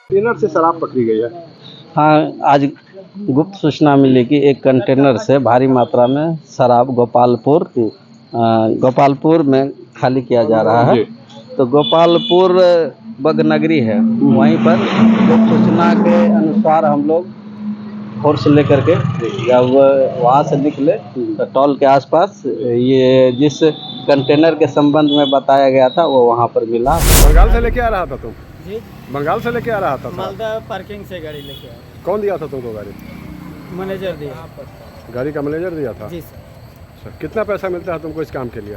Container से शराब पकड़ी गई है। हाँ, आज गुप्त सूचना मिली कि एक कंटेनर से भारी मात्रा में शराब गोपालपुर में खाली किया जा रहा है। तो गोपालपुर बगनगरी है, वहीं पर गुप्त सूचना के अनुसार हम लोग फोर्स लेकर के जब वहाँ से निकले तो टॉल के आसपास ये जिस कंटेनर के संबंध में बताया गया था वो वहाँ पर मिला। बंगाल से लेके आ रहा था तुम? जी, बंगाल से लेके आ रहा था? मालदा पार्किंग से गाड़ी लेके आया। कौन दिया था तुमको गाड़ी? मैनेजर दिया। गाड़ी का मैनेजर दिया था? जी सर। अच्छा, कितना पैसा मिलता है तुमको इस काम के लिए?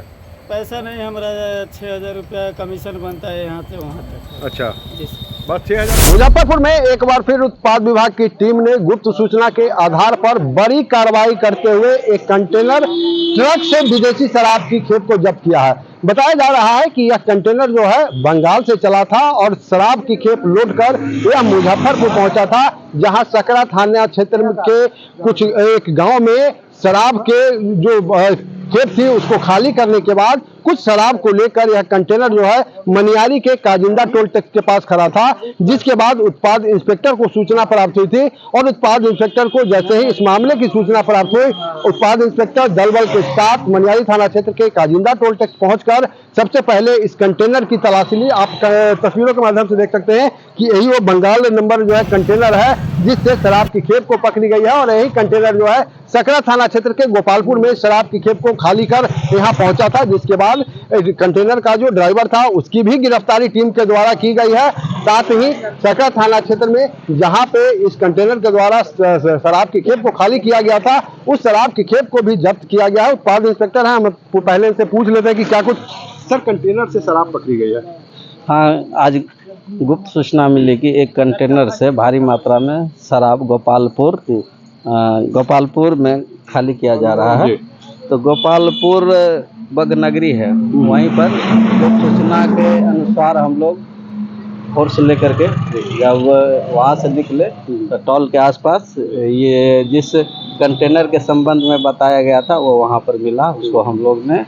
पैसा नहीं, हमारा 6,000 रुपया कमीशन बनता है यहाँ से वहाँ तक। अच्छा, जी सर। बस 6,000। मुजफ्फरपुर में एक बार फिर उत्पाद विभाग की टीम ने गुप्त सूचना के आधार पर बड़ी कार्रवाई करते हुए एक कंटेनर ट्रक से विदेशी शराब की खेप को जब्त किया है। बताया जा रहा है कि यह कंटेनर जो है बंगाल से चला था और शराब की खेप लोड कर यह मुजफ्फरपुर पहुंचा था, जहां सकरा थाना क्षेत्र के कुछ एक गांव में शराब के जो खेप थी उसको खाली करने के बाद कुछ शराब को लेकर यह कंटेनर जो है मनियारी के काजिंदा टोल टैक्स के पास खड़ा था, जिसके बाद उत्पाद इंस्पेक्टर को सूचना प्राप्त हुई थी और उत्पाद इंस्पेक्टर को जैसे ही इस मामले की सूचना प्राप्त हुई, उत्पाद इंस्पेक्टर दल बल के साथ मनियारी थाना क्षेत्र के काजिंदा टोल टैक्स पहुंचकर सबसे पहले इस कंटेनर की तलाशी ली। आप तस्वीरों के माध्यम से देख सकते हैं कि यही वो बंगाल नंबर जो है कंटेनर है जिससे शराब की खेप को पकड़ी गई है और यही कंटेनर जो है सकरा थाना क्षेत्र के गोपालपुर में शराब की खेप को खाली कर यहाँ पहुंचा था, जिसके बाद कंटेनर का जो ड्राइवर था उसकी भी गिरफ्तारी टीम के द्वारा की गई है। साथ ही सकरा थाना क्षेत्र में जहां पे इस कंटेनर के द्वारा शराब की खेप को खाली किया गया था उस शराब की खेप को भी जब्त किया गया है। उत्पाद इंस्पेक्टर हैं, हम पहले से पूछ लेते हैं कि क्या कुछ सर कंटेनर से शराब पकड़ी गई है। हाँ, आज गुप्त सूचना मिली कि एक कंटेनर से भारी मात्रा में शराब गोपालपुर में खाली किया जा रहा है। तो गोपालपुर बगनगरी है, वहीं पर गुप्त सूचना के अनुसार हम लोग फोर्स लेकर के जब वहाँ से निकले तो टॉल के आसपास ये जिस कंटेनर के संबंध में बताया गया था वो वहाँ पर मिला। उसको हम लोग ने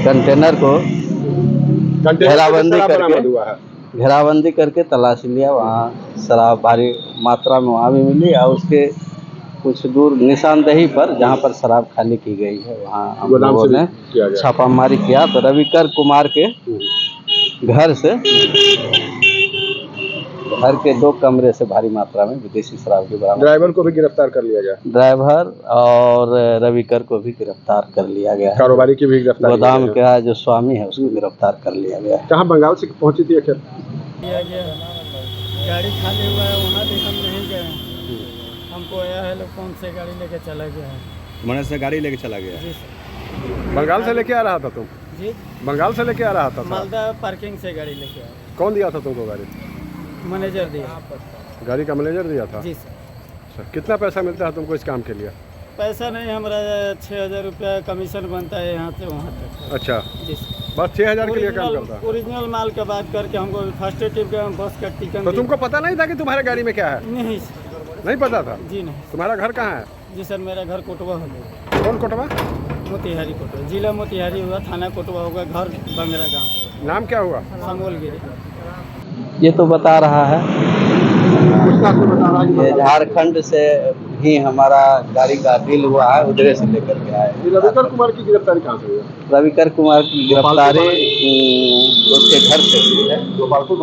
कंटेनर को घेराबंदी करके तलाशी लिया। वहाँ शराब भारी मात्रा में वहाँ भी मिली और उसके कुछ दूर निशानदेही पर जहाँ पर शराब खाली की गई है वहाँ हम लोगों ने छापामारी किया। तो रविकर कुमार के घर के 2 कमरे से भारी मात्रा में विदेशी शराब की बरामद। ड्राइवर को भी गिरफ्तार कर लिया गया। ड्राइवर और रविकर को भी गिरफ्तार कर लिया गया। कारोबारी की भी गिरफ्तार। गोदाम का जो स्वामी है उसको गिरफ्तार कर लिया गया। कहाँ बंगाल से पहुंची थी खेप? गाड़ी खाली हुआ है, वहाँ भी हम नहीं गए। हमको आया है लोग कौन से गाड़ी लेके चला गया है। मैंने से गाड़ी लेके चला गया? जी सर। बंगाल से लेके आ रहा था तुम? जी, बंगाल से लेके आ रहा था? मालदा पार्किंग से गाड़ी लेके आया। कौन दिया था तुमको गाड़ी? मैनेजर दिया। गाड़ी का मैनेजर दिया था? जी सर। अच्छा, कितना पैसा मिलता है तुमको इस काम के लिए? पैसा नहीं, हमारा 6,000 रुपया कमीशन बनता है यहाँ से वहाँ तक। अच्छा, जी सर। बस 6,000 के लिए काम करता है? ओरिजिनल माल का बात करके हमको फर्स्ट ट्रिप का बस का टिकट। तो तुमको पता नहीं था कि तुम्हारे गाड़ी में क्या है? नहीं, नहीं पता था? जी नहीं। तुम्हारा घर कहाँ है? जी सर, मेरा घर कोटवा हो गया। कौन कोटवा? मोतिहारी कोटवा, जिला मोतिहारी हुआ, थाना कोटवा होगा, घर बंगरा गाँव। नाम क्या हुआ? संगोलगिरी। ये तो बता रहा है ये झारखंड से ही हमारा गाड़ी का डील हुआ है, उधर से लेकर के आए। रविकर कुमार की गिरफ्तारी कहाँ से हुई? रविकर कुमार की गिरफ्तारी उसके घर से हुई है। गोपालपुर?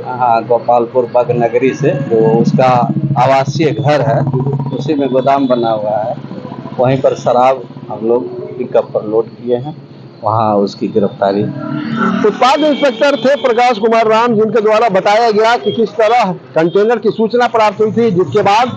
हाँ, गोपालपुर बगनगरी से, जो उसका आवासीय घर है उसी में गोदाम बना हुआ है, वहीं पर शराब हम लोग पिकअप पर लोड किए हैं, वहाँ उसकी गिरफ्तारी। उत्पाद इंस्पेक्टर थे प्रकाश कुमार राम, जिनके द्वारा बताया गया कि किस तरह कंटेनर की सूचना प्राप्त हुई थी, जिसके बाद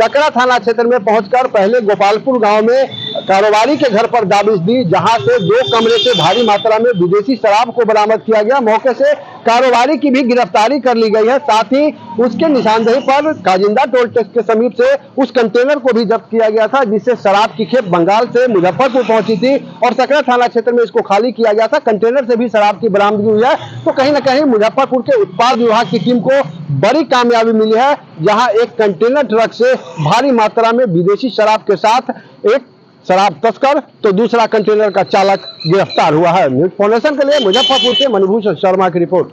सकरा थाना क्षेत्र में पहुंचकर पहले गोपालपुर गांव में कारोबारी के घर पर दाबिश दी, जहां से 2 कमरे से भारी मात्रा में विदेशी शराब को बरामद किया गया। मौके से कारोबारी की भी गिरफ्तारी कर ली गई है। साथ ही उसके निशानदेही पर काजिंदा टोल टैक्स के समीप से उस कंटेनर को भी जब्त किया गया था, जिससे शराब की खेप बंगाल से मुजफ्फरपुर पहुंची थी और सकरा थाना क्षेत्र में इसको खाली किया गया था। कंटेनर से भी शराब की बरामदगी हुई है। तो कहीं न कहीं मुजफ्फरपुर के उत्पाद विभाग की टीम को बड़ी कामयाबी मिली है, जहां एक कंटेनर ट्रक से भारी मात्रा में विदेशी शराब के साथ एक शराब तस्कर तो दूसरा कंटेनर का चालक गिरफ्तार हुआ है। न्यूज़ फाउंडेशन के लिए मुजफ्फरपुर से मणिभूषण शर्मा की रिपोर्ट।